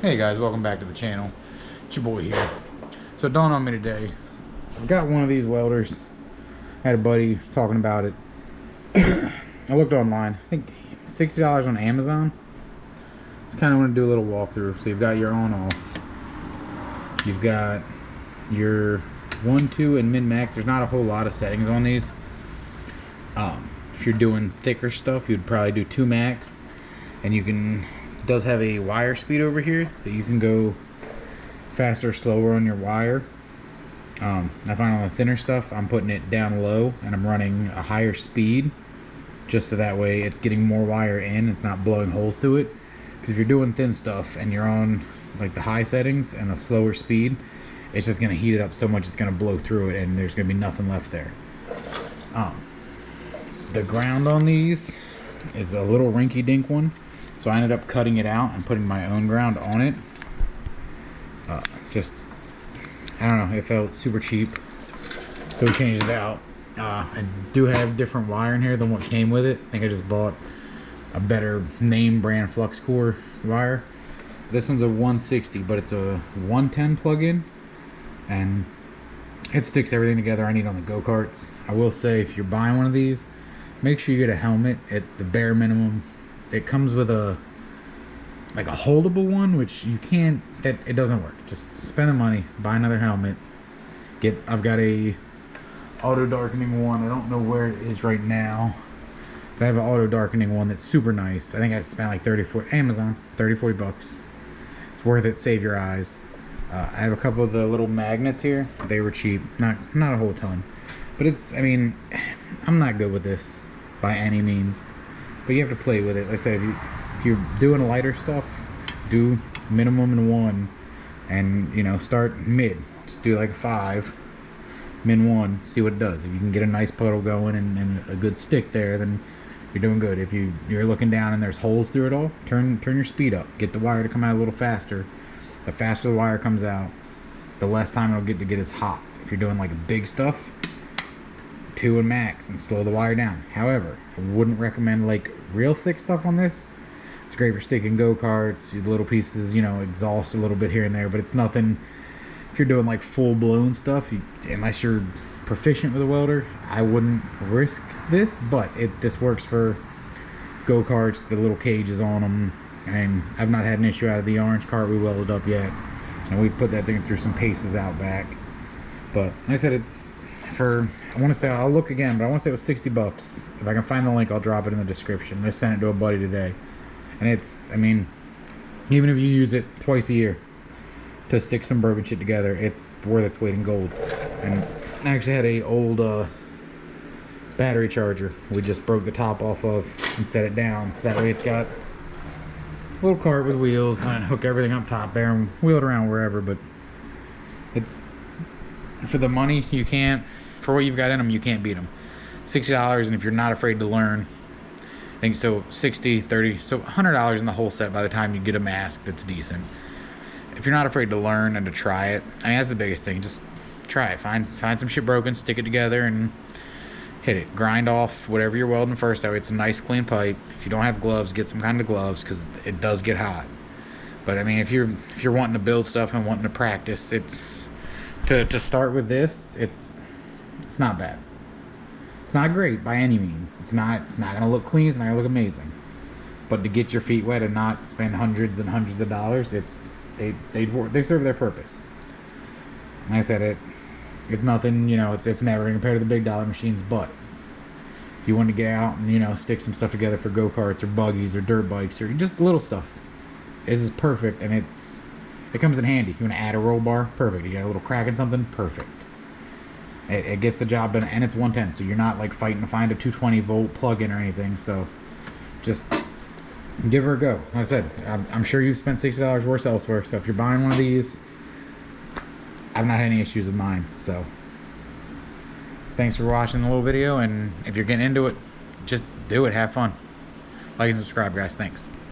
Hey guys, welcome back to the channel. It's your boy here. So it dawned on me today, I've got one of these welders. I had a buddy talking about it. I looked online, I think $60 on Amazon. Just kind of want to do a little walkthrough. So you've got your on off. You've got your 1, 2, and min max. There's not a whole lot of settings on these. If you're doing thicker stuff, you'd probably do 2 max. And you can, it does have a wire speed over here that you can go faster or slower on your wire. I find on the thinner stuff, I'm putting it down low and I'm running a higher speed just so that way it's getting more wire in, it's not blowing holes through it. Because if you're doing thin stuff and you're on like the high settings and a slower speed, it's just going to heat it up so much it's going to blow through it and there's going to be nothing left there. The ground on these is a little rinky-dink one, so I ended up cutting it out and putting my own ground on it. I don't know, it felt super cheap, so we changed it out. I do have different wire in here than what came with it. I think I just bought a better name brand flux core wire. This one's a 160, but it's a 110 plug-in, and it sticks everything together I need on the go-karts. I will say, if you're buying one of these, make sure you get a helmet at the bare minimum. It comes with a like a holdable one, which you can't, that it doesn't work. Just spend the money, buy another helmet. I've got a auto darkening one. I don't know where it is right now, but I have an auto darkening one that's super nice. I think I spent like 30-40 Amazon, 30-40 bucks. It's worth it. Save your eyes. I have a couple of the little magnets here. They were cheap, not a whole ton, but it's, I mean, I'm not good with this by any means, but you have to play with it. Like I said, if you're doing lighter stuff, do minimum in 1, and you know, start mid. Just do like a 5, min 1, see what it does. If you can get a nice puddle going and a good stick there, then you're doing good. If you're looking down and there's holes through it all, turn your speed up. Get the wire to come out a little faster. The faster the wire comes out, the less time it'll get as hot. If you're doing like big stuff, 2 and max and slow the wire down. However, I wouldn't recommend like real thick stuff on this. It's great for sticking go-karts, little pieces, you know, exhaust a little bit here and there, but it's nothing. If you're doing like full-blown stuff, unless you're proficient with a welder, I wouldn't risk this, but this works for go-karts, the little cages on them, and I've not had an issue out of the orange cart we welded up yet, and we put that thing through some paces out back. But like I said, it's for, I want to say, I'll look again, but I want to say it was 60 bucks. If I can find the link, I'll drop it in the description. I just sent it to a buddy today. And it's, I mean, even if you use it twice a year to stick some broken shit together, it's worth its weight in gold. And I actually had a old battery charger we just broke the top off of and set it down, so that way it's got a little cart with wheels, and hook everything up top there and wheel it around wherever. But it's, for the money, you can't, for what you've got in them, you can't beat them. $60, and if you're not afraid to learn, I think so, 60, 30, so $100 in the whole set by the time you get a mask that's decent. If you're not afraid to learn and to try it, I mean, that's the biggest thing. Just try it. Find some shit broken, stick it together, and hit it. Grind off whatever you're welding first. That way it's a nice clean pipe. If you don't have gloves, get some kind of gloves, because it does get hot. But I mean, if you're wanting to build stuff and wanting to practice, it's to start with this. It's not bad. It's not great by any means. It's not gonna look clean. It's not gonna look amazing. But to get your feet wet and not spend hundreds and hundreds of dollars, they serve their purpose. Like I said, it's nothing, you know, it's never compared to the big dollar machines. But if you want to get out and, you know, stick some stuff together for go-karts or buggies or dirt bikes or just little stuff, this is perfect. And it comes in handy. You want to add a roll bar, perfect. You got a little crack in something, perfect. It gets the job done, and it's 110, so you're not like fighting to find a 220 volt plug-in or anything. So just give her a go. Like I said, I'm sure you've spent $60 worse elsewhere, so if you're buying one of these, I've not had any issues with mine. So thanks for watching the little video, and if you're getting into it, just do it. Have fun. Like and subscribe, guys. Thanks.